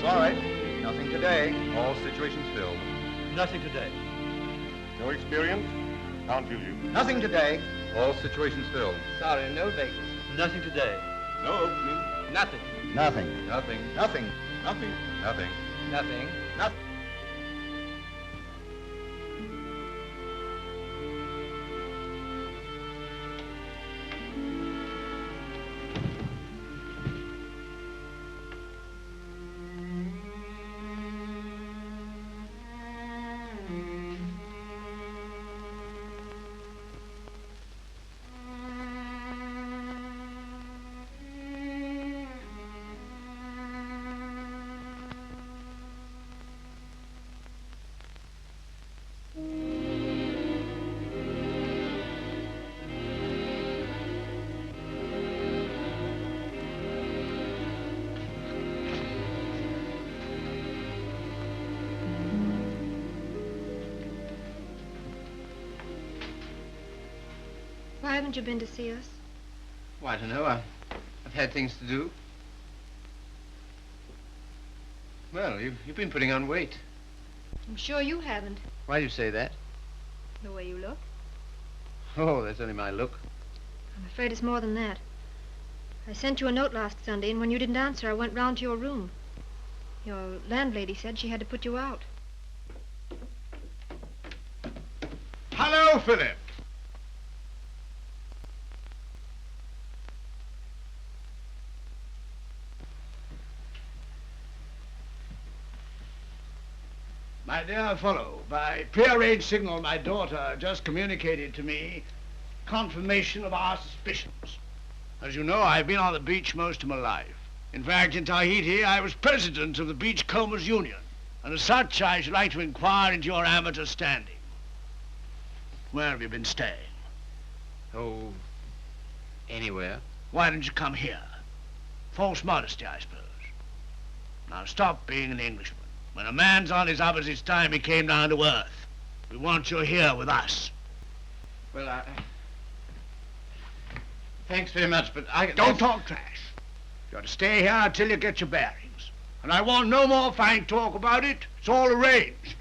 Sorry, nothing today. All situations filled. Nothing today. No experience? Can't feel you. Nothing today. All situations filled. Sorry, no vacancy. Nothing today. No opening. Nothing. Nothing. Nothing. Nothing. Nothing. Nothing. Nothing. Nothing. Why haven't you been to see us? Well, I don't know. I've had things to do. Well, you've been putting on weight. I'm sure you haven't, Why do you say that? the way you look. Oh, that's only my look. I'm afraid it's more than that. I sent you a note last Sunday, and when you didn't answer, I went round to your room. Your landlady said she had to put you out. Hello, Philip. My dear fellow, by prearranged signal, my daughter just communicated to me confirmation of our suspicions. As you know, I've been on the beach most of my life. In fact, in Tahiti, I was president of the Beachcombers Union, and as such, I should like to inquire into your amateur standing. Where have you been staying? Oh, anywhere. Why didn't you come here? False modesty, I suppose. Now stop being an Englishman. When a man's on his uppers, it's time he came down to earth. We want you here with us. Well, thanks very much, but I... Don't talk trash. You're to stay here until you get your bearings. And I want no more fine talk about it. It's all arranged.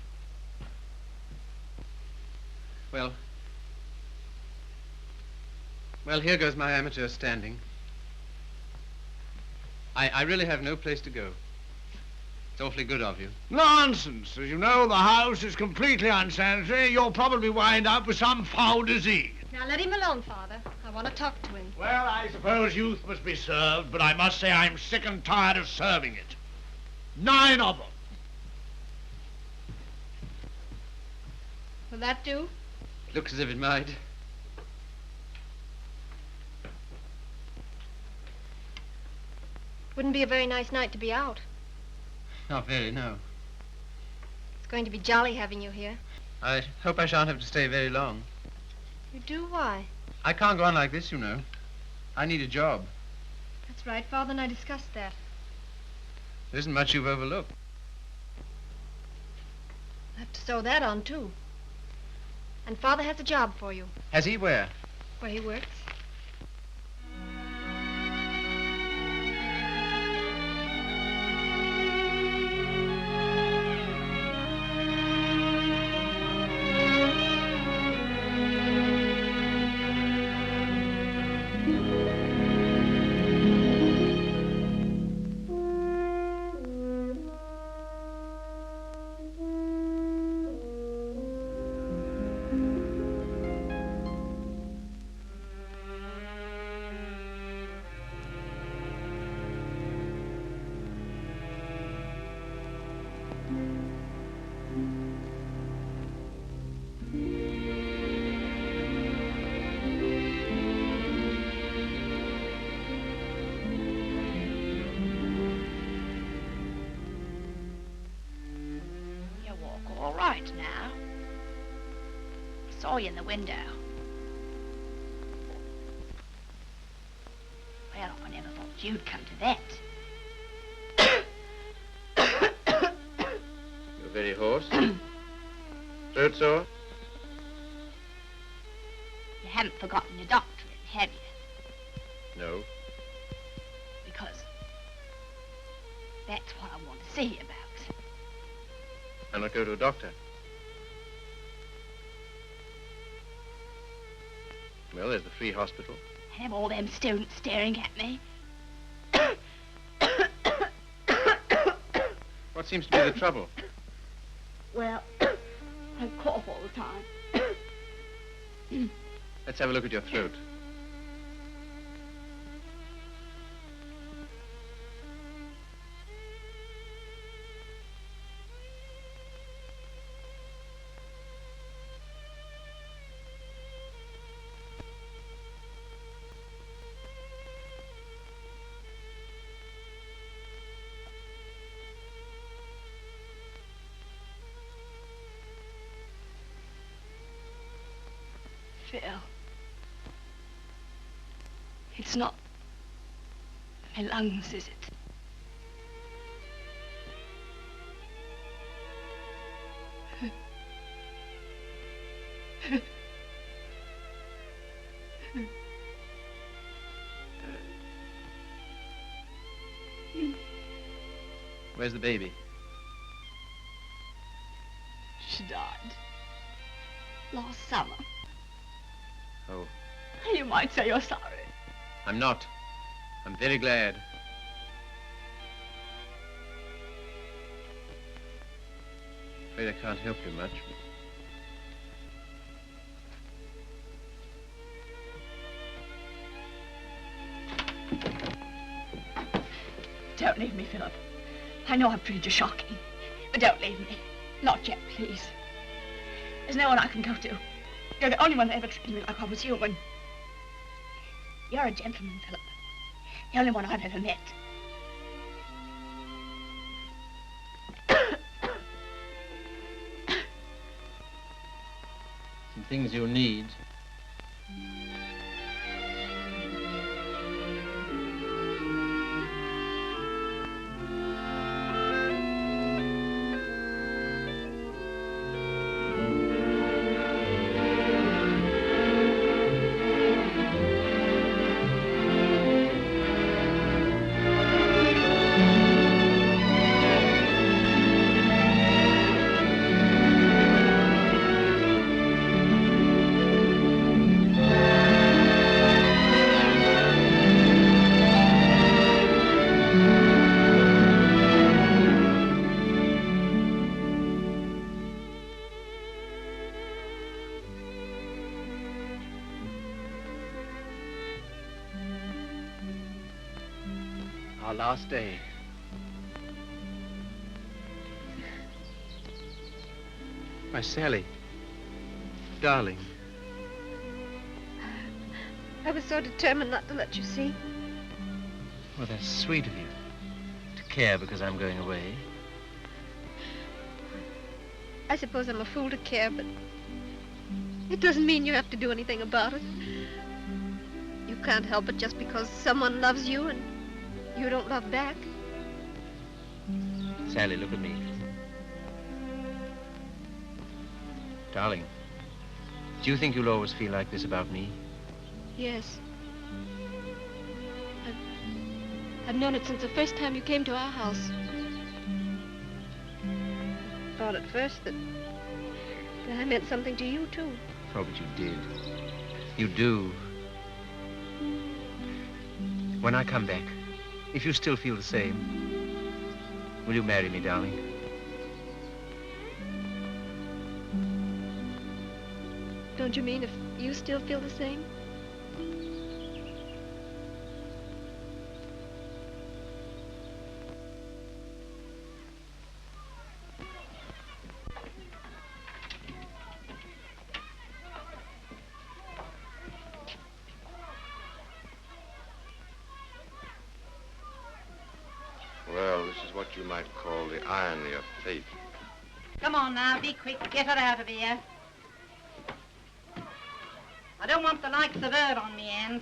Well, here goes my amateur standing. I really have no place to go. It's awfully good of you. Nonsense. As you know, the house is completely unsanitary. You'll probably wind up with some foul disease. Now let him alone, Father. I want to talk to him. Well, I suppose youth must be served, but I must say I'm sick and tired of serving it. 9 of them. Will that do? Looks as if it might. Wouldn't be a very nice night to be out. Not very, no. It's going to be jolly having you here. I hope I shan't have to stay very long. You do? Why? I can't go on like this, you know. I need a job. That's right. Father and I discussed that. There isn't much you've overlooked. I have to sew that on, too. And Father has a job for you. Has he? Where? Where he works. All right now. I saw you in the window. Well, I never thought you'd come to that. You're very hoarse. Throat sore? You haven't forgotten your doctorate, have you? No. Because That's what I want to see you about. I'll not go to a doctor. Well, there's the free hospital. Have all them students staring at me. What seems to be the trouble? Well, I cough all the time. Let's have a look at your throat. Phil, it's not my lungs, is it? Where's the baby? She died last summer. Oh, You might say you're sorry. I'm not. I'm very glad. Afraid I can't help you much. Don't leave me, Philip. I know I've treated you shocking, but don't leave me. Not yet, please. There's no one I can go to. You're the only one that ever treated me like I was human. You're a gentleman, Philip. The only one I've ever met. Some things you'll need. Our last day. Why, Sally. Darling. I was so determined not to let you see. Well, that's sweet of you. To care because I'm going away. I suppose I'm a fool to care, but it doesn't mean you have to do anything about it. You can't help it just because someone loves you and you don't love back. Sally, look at me. Darling, do you think you'll always feel like this about me? Yes. I've known it since the first time you came to our house. I thought at first that I meant something to you, too. Oh, but you did. You do. When I come back, if you still feel the same, will you marry me, darling? Don't you mean if you still feel the same? Well, this is what you might call the irony of fate. Come on now, be quick. Get her out of here. I don't want the likes of her on me end.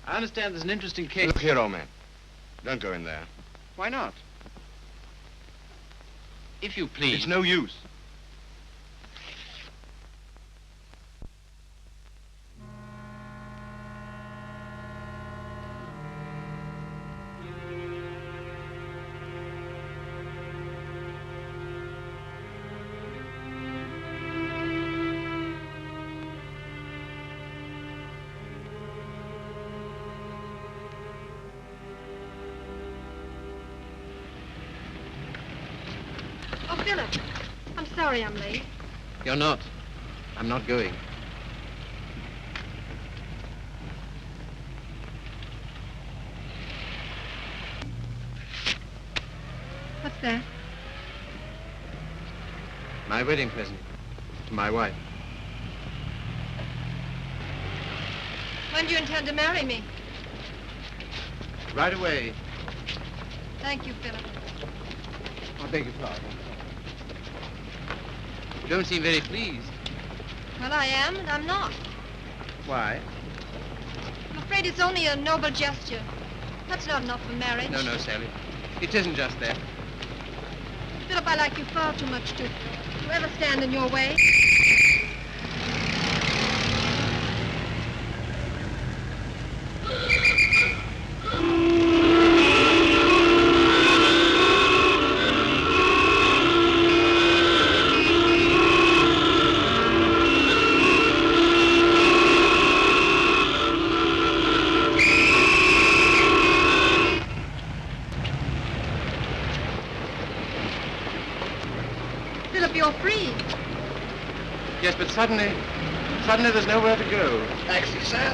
I understand there's an interesting case. Look here, old man. Don't go in there. Why not? If you please. It's no use. Philip, I'm sorry I'm late. You're not. I'm not going. What's that? My wedding present to my wife. When do you intend to marry me? Right away. Thank you, Philip. I beg your pardon. You don't seem very pleased. Well, I am, and I'm not. Why? I'm afraid it's only a noble gesture. That's not enough for marriage. No, Sally. It isn't just that. Philip, I like you far too much to ever stand in your way. Philip, you're free. Yes, but suddenly there's nowhere to go. Taxi, sir?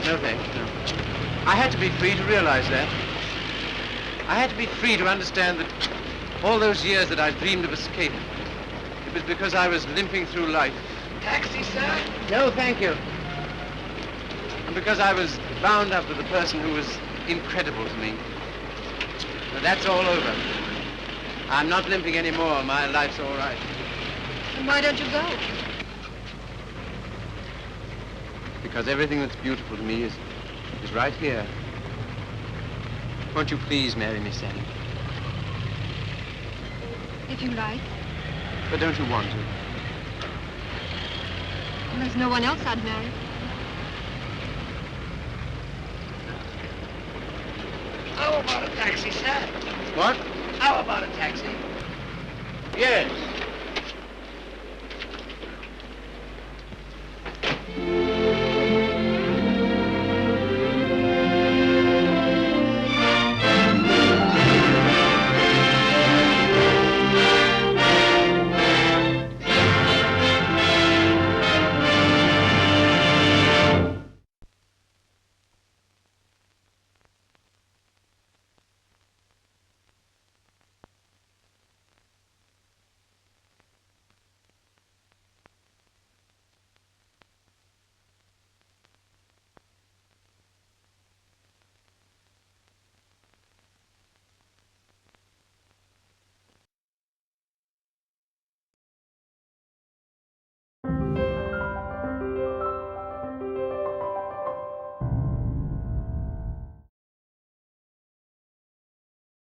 No, thanks, no. I had to be free to realize that. I had to be free to understand that all those years that I dreamed of escape, it was because I was limping through life. Taxi, sir? No, thank you. And because I was bound up with a person who was incredible to me. But that's all over. I'm not limping anymore. My life's all right. And why don't you go? Because everything that's beautiful to me is right here. Won't you please marry me, Sally? If you like. But don't you want to? Well, there's no one else I'd marry. How about a taxi, sir? What? How about a taxi? Yes.